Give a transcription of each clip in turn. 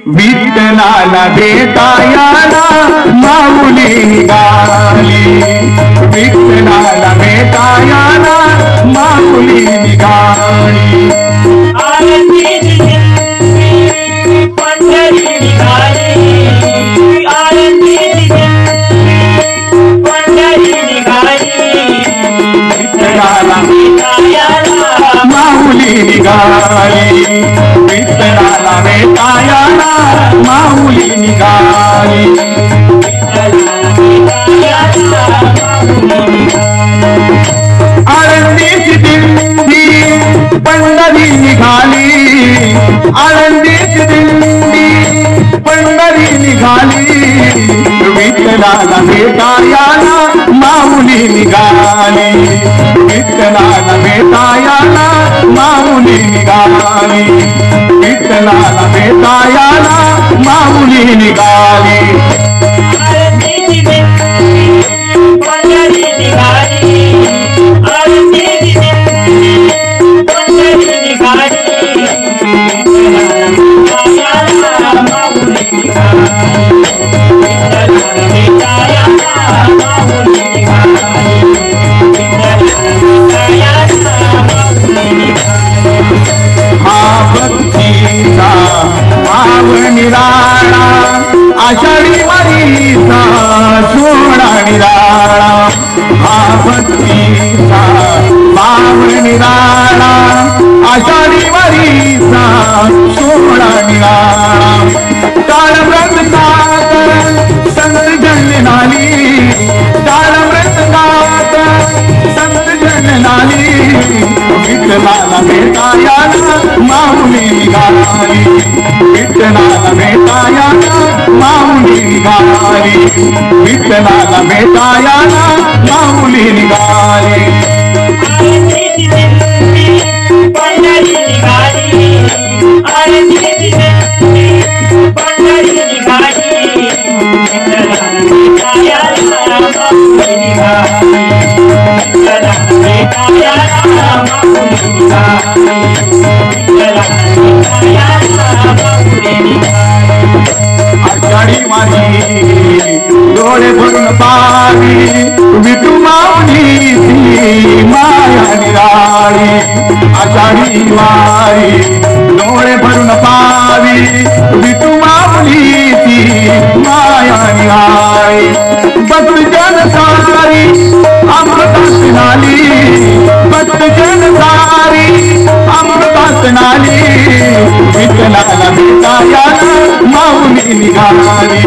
विठ्ठलाला भेटायला माऊली निघाली, विठ्ठलाला भेटायला माऊली निघाली। आरती पंढरी निघाली, आरती पंढरी निघाली, विठ्ठलाला भेटायला माऊली निघाली, विठ्ठलाला भेटायला माऊली निघाली। आळंदीची दिंडी पंढरी निघाली, आळंदीची दिंडी पंढरी निघाली, विठ्ठलाला भेटायला माऊली निघाली, विठ्ठलाला भेटायला माऊली निघाली, विठ्ठलाला भेटायला माऊली निघाली। पंढरी निघाली, आरती पंढरी निघाली, हा भक्तीचा भाव निराळा, आषाढी वारीचा सोहळा निराळा, हा भक्तीचा भाव निराळा, आषाढी वारीचा सोहळा निराळा। ताळमृत गात संत जननाली, ताळमृत गात संत जननाली, विठ्ठलाला भेटायला माऊली निघाली, विठ्ठलाला भेटायला माऊली निघाली, विठ्ठलाला भेटायला माऊली निघाली। पंढरी निघाली, आरती पंढरी निघाली, आषाढी वारी डोळे भरून पावी, विठू माऊलीची माया निराळी, आषाढी वारी डोळे भरून पावी, विठू माऊलीची माया निराळी। भक्त जन सारी अमृतात नाली, भक्त जन सारी अमृतात नाली, विठ्ठलाला भेटायला माऊली निघाली,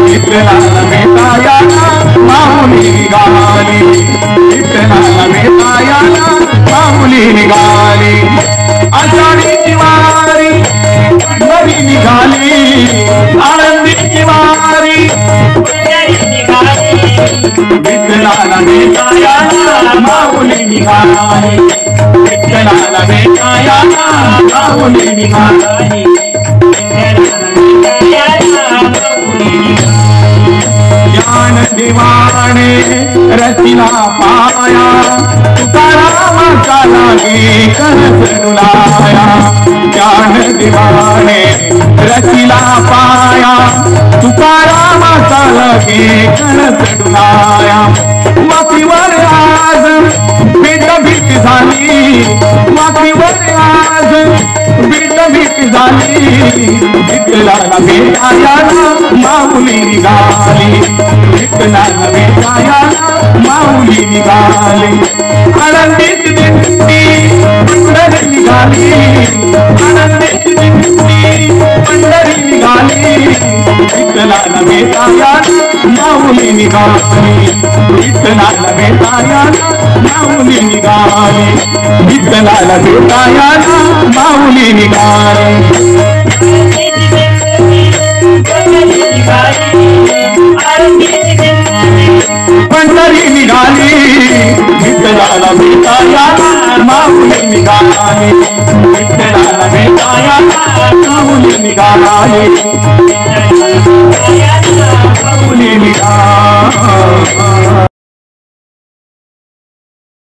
विठ्ठलाला भेटायला माऊली निघाली, विठ्ठलाला भेटायला माऊली निघाली। आषाढीची वारी पंढरी निघाली, आळंदीची वारी विठ्ठलाला भेटायला माऊली निघाली, विठ्ठलाला भेटायला माऊली निघाली। ज्ञान दिवाणे रचिला पाया, तुकारामाचा लागे करस डुलाया, ज्ञान दिवाणे रचिला पाया, तुकारामाचा लागे करस डुलाया। मातीवर आज भेट भीट झाली, मातीवर आज भेट भीट झाली, विठ्ठलाला भेटायला माऊली निघाली, विठ्ठलाला भेटायला माऊली निघाली। आनंदीची दिंडी पंढरी निघाली, आनंदीची दिंडी पंढरी निघाली, विठ्ठलाला भेटायला माऊली निघाली, विठ्ठलाला भेटायला माऊली निघाली, विठ्ठलाला भेटायला माऊली निघाली। पंढरी निघाली, विठ्ठलाला भेटायला माऊली निघाली, विठ्ठलाला भेटायला माऊली निघाली, माऊली निघाली।